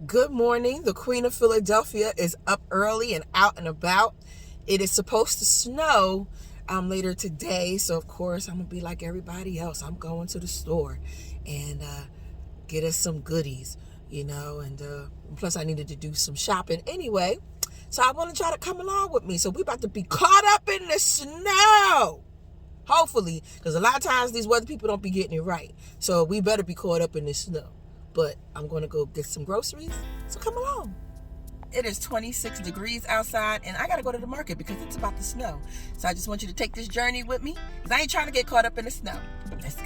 Good morning. The Queen of Philadelphia is up early and out and about. It is supposed to snow later today, so of course I'm gonna be like everybody else. I'm going to the store and get us some goodies, and plus I needed to do some shopping anyway. So I want to try to come along with me. So we about to be caught up in the snow. Hopefully, because a lot of times these weather people don't be getting it right. So we better be caught up in the snow. But I'm going to go get some groceries, so come along. It is 26 degrees outside, and I got to go to the market because it's about to snow. So I just want you to take this journey with me, because I ain't trying to get caught up in the snow. Let's go.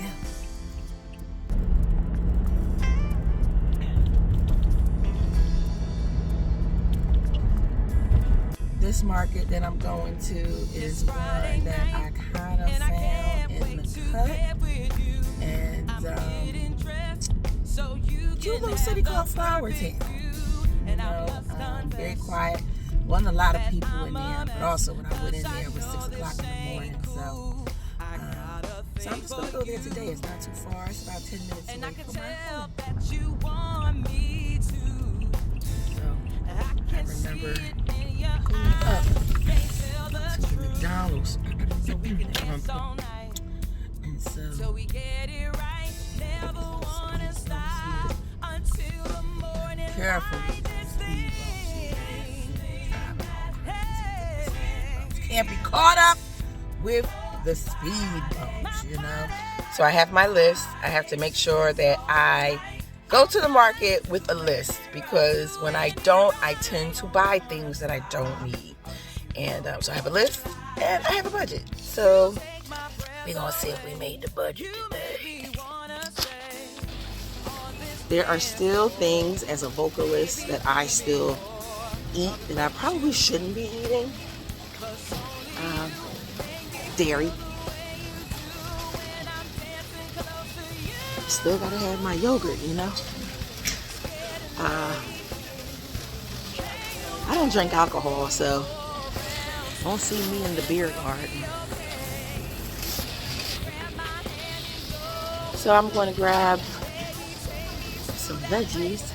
This market that I'm going to is one that I kind of found in the cut. And cute little city called Flower Town. Very quiet. Wasn't a lot of people in there, but also when I went in there it was 6 o'clock in the morning. So I'm just gonna go there today. It's not too far. It's about 10 minutes away from my home. So I remember pulling up to the McDonald's and so we get it right. Never wanna stop until the morning. Careful. Can't be caught up with the speed bumps, So I have my list. I have to make sure that I go to the market with a list, because when I don't, I tend to buy things that I don't need. And so I have a list and I have a budget. So we're going to see if we made the budget today. There are still things as a vocalist that I still eat that I probably shouldn't be eating. Dairy. Still gotta have my yogurt, I don't drink alcohol, so don't see me in the beer garden. So I'm going to grab some veggies.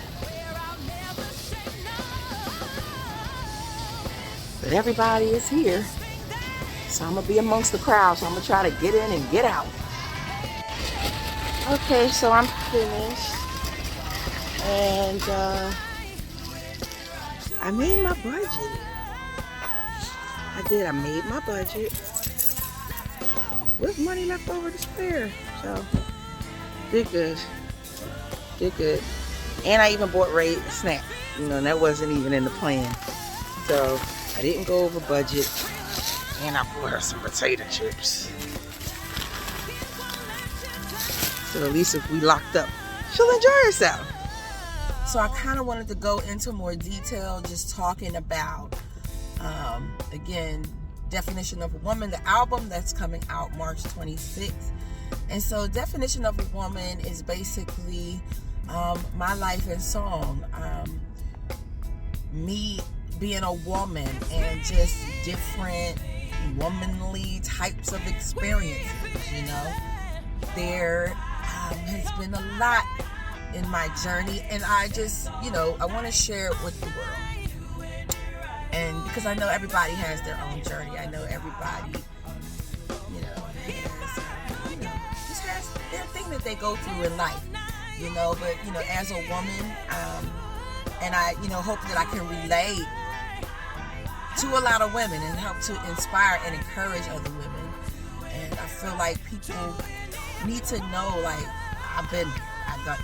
But everybody is here. So I'm going to be amongst the crowd. So I'm going to try to get in and get out. Okay, so I'm finished. And I made my budget. I did. I made my budget. With money left over to spare. So, did good. Did good. And I even bought Ray a snack. And that wasn't even in the plan. So, I didn't go over budget. And I bought her some potato chips. So at least if we locked up, she'll enjoy herself. So I kind of wanted to go into more detail, just talking about, again, Definition of a Woman, the album that's coming out March 26th. And so Definition of a Woman is basically my life and song. Me being a woman and just different womanly types of experiences, There has been a lot in my journey, and I just, I want to share it with the world. And because I know everybody has their own journey. I know everybody, just has their thing that they go through in life, but, as a woman, and I, hope that I can relate to a lot of women and help to inspire and encourage other women. And I feel like people need to know, like, I've done that,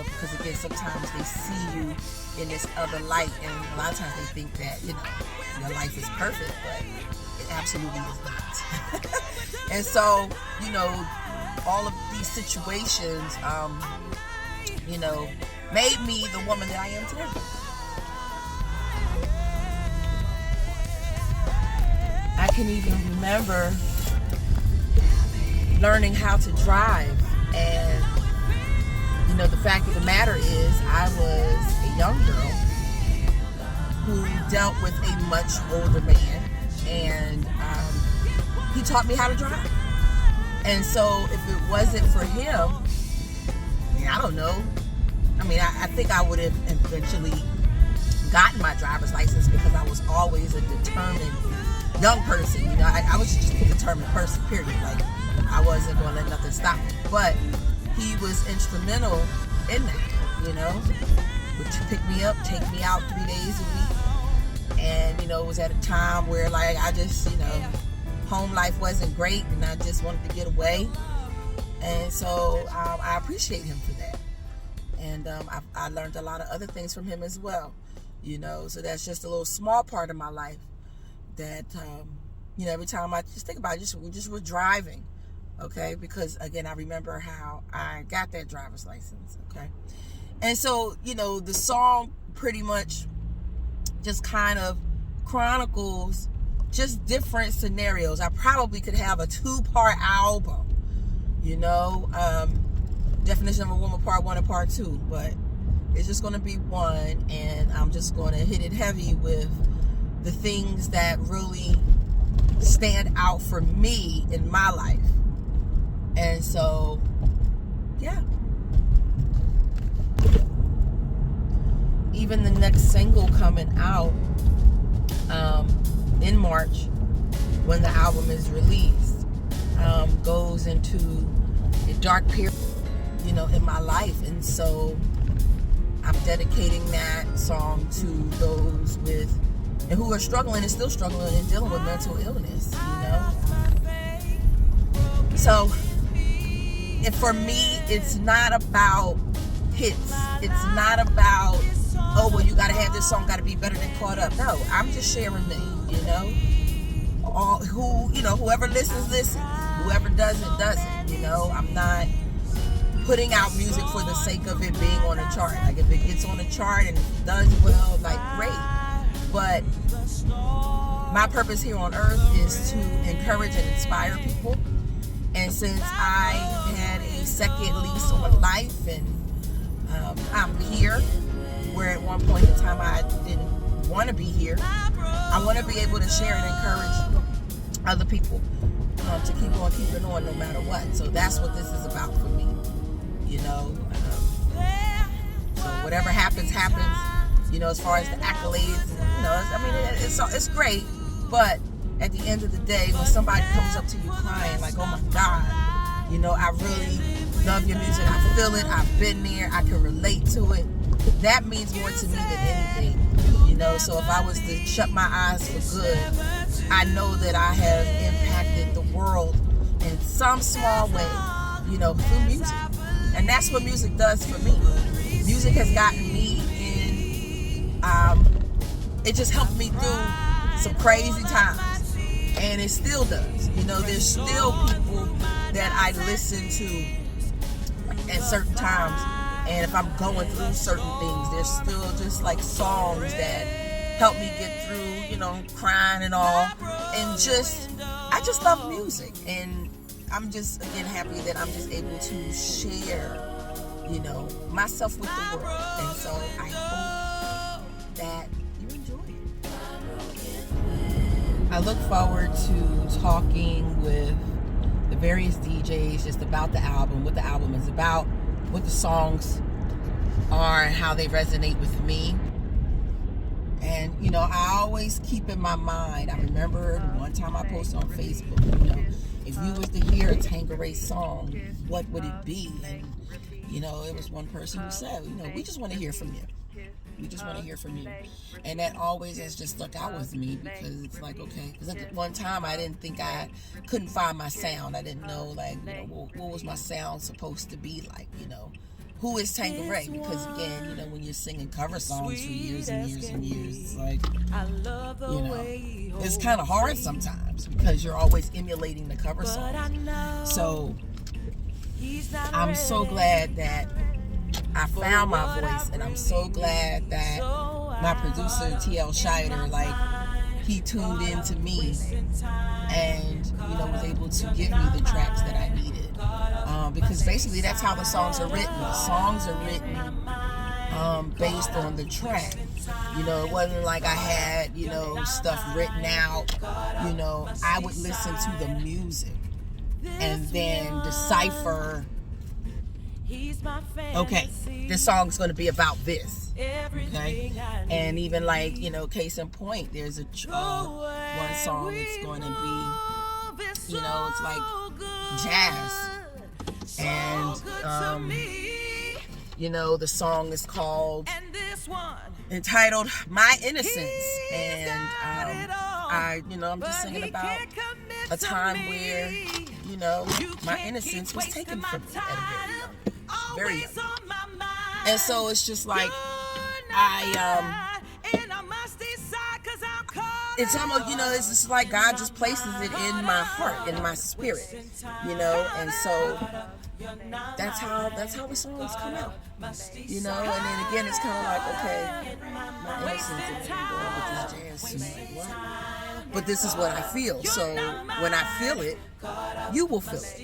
because again, sometimes they see you in this other light, and a lot of times they think that, your life is perfect, but it absolutely is not. And so, all of these situations, made me the woman that I am today. I can even remember learning how to drive, and the fact of the matter is I was a young girl who dealt with a much older man, and he taught me how to drive. And so if it wasn't for him, I don't know, I mean, I think I would have eventually gotten my driver's license because I was always a determined young person. You know, I was just a determined person, period. Like, I wasn't going to let nothing stop me. But he was instrumental in that, you know, would pick me up, take me out 3 days a week. And, you know, it was at a time where, like, I just, you know, home life wasn't great and I just wanted to get away. And so I appreciate him for that. And I learned a lot of other things from him as well, you know. So that's just a little small part of my life that, you know, every time I just think about it, we just were driving, okay? Because, again, I remember how I got that driver's license, okay? And so, you know, the song pretty much just kind of chronicles just different scenarios. I probably could have a 2-part album, you know, Definition of a Woman Part 1 and Part 2, but it's just going to be one, and I'm just going to hit it heavy with the things that really stand out for me in my life. And so, yeah. Even the next single coming out in March, when the album is released, goes into a dark period, you know, in my life. And so I'm dedicating that song to those with and who are struggling and still struggling and dealing with mental illness, you know. So, and for me, it's not about hits. It's not about, oh, well, you got to have this song, got to be better than Caught Up. No, I'm just sharing me, you know. Whoever listens. Whoever doesn't. You know, I'm not putting out music for the sake of it being on a chart. Like, if it gets on a chart and it does well, like, great. But my purpose here on earth is to encourage and inspire people. And since I had a second lease on life and I'm here, where at one point in time I didn't want to be here, I want to be able to share and encourage other people to keep on keeping on no matter what. So that's what this is about for me, you know. So whatever happens, you know, as far as the accolades, you know, I mean, it's great, but at the end of the day, when somebody comes up to you crying like, oh my God, you know, I really love your music, I feel it, I've been there, I can relate to it, that means more to me than anything, you know. So if I was to shut my eyes for good, I know that I have impacted the world in some small way, you know, through music. And that's what music does for me. Music has gotten me in, it just helped me through some crazy times. And it still does. You know, there's still people that I listen to at certain times. And if I'm going through certain things, there's still just like songs that help me get through, you know, crying and all. And I just love music. And I'm just, again, happy that I'm just able to share, you know, myself with the world. And so I hope that you enjoy it. I look forward to talking with the various DJs just about the album, what the album is about, what the songs are, and how they resonate with me. And, you know, I always keep in my mind, I remember one time I posted on Facebook, you know, if you was to hear a Tanqueray song, what would it be? And, you know, it was one person who said, you know, we just want to hear from you. We just want to hear from you. And that always has just stuck out with me, because it's like, okay, because at one time I didn't think I couldn't find my sound. I didn't know, like, you know, what was my sound supposed to be like, you know. Who is Tanqueray? Because again, you know, when you're singing cover songs for years and years and years, it's like, you know, it's kind of hard sometimes because you're always emulating the cover songs. So I'm so glad that I found my voice, and I'm so glad that my producer TL Scheider, like, he tuned in to me and, you know, was able to give me the tracks that I needed. Because basically that's how the songs are written. The songs are written based on the track. You know, it wasn't like I had, you know, stuff written out. You know, I would listen to the music and then decipher Okay, this song's going to be about this. Okay, and even like, you know, case in point, there's a one song that's going to be, you know, it's like jazz, and you know, the song is called, entitled "My Innocence," and you know, I'm just singing about a time where, you know, my innocence was taken from me at a very young. And so it's just like, it's almost, you know, it's just like God just places it in my heart, in my spirit, you know, and so that's how the songs come out, you know. And then again, it's kind of like, okay, my innocence, and going with this jazz scene, like, what? But this is what I feel. So when I feel it, you will feel it,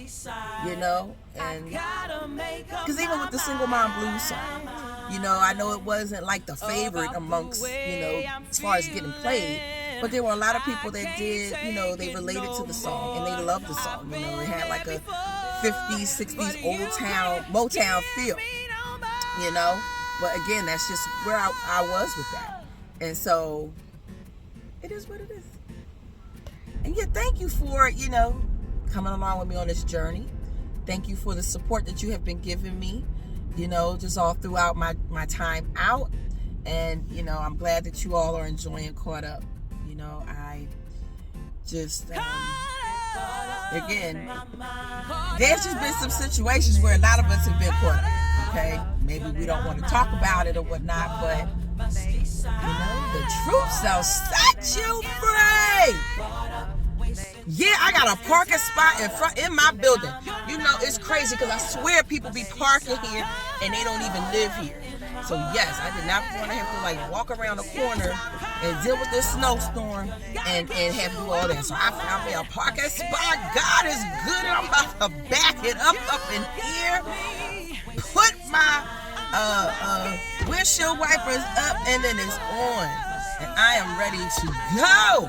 you know. And because even with the Single Mom Blues song, you know, I know it wasn't like the favorite amongst, you know, as far as getting played, but there were a lot of people that did, you know, they related to the song and they loved the song. You know, it had like a 50s, 60s old town, Motown feel, you know. But again, that's just where I was with that. And so it is what it is. And yeah, thank you for, you know, coming along with me on this journey. Thank you for the support that you have been giving me, you know, just all throughout my time out. And, you know, I'm glad that you all are enjoying Caught Up. You know, I just, again, there's just been some situations where a lot of us have been caught up, okay? Maybe we don't want to talk about it or whatnot, but, you know, the truth shall set you free. Yeah, I got a parking spot in my building. You know, it's crazy because I swear people be parking here and they don't even live here. So yes, I did not want to have to like walk around the corner and deal with this snowstorm and have to do all that. So I found me a parking spot. God is good, and I'm about to back it up in here. Put my windshield wipers up, and then it's on, and I am ready to go.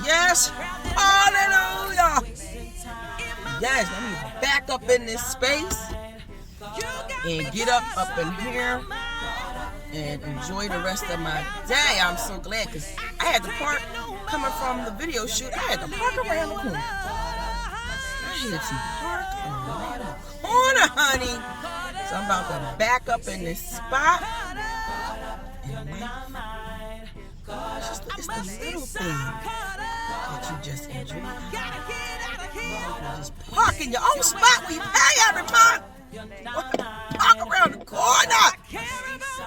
Yes, hallelujah. Yes, let me back up in this space and get up in here and enjoy the rest of my day. I'm so glad because I had to park, coming from the video shoot, I had to park around the corner. I had to park around the corner, honey. So I'm about to back up in this spot. And it's the little thing that you just enjoy. You just park in your own spot where you pay every month. Park around the corner.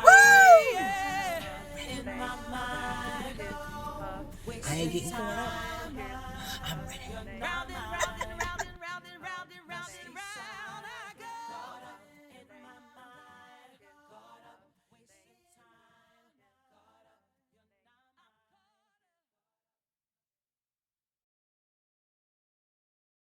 Woo! I ain't getting caught up. I'm ready.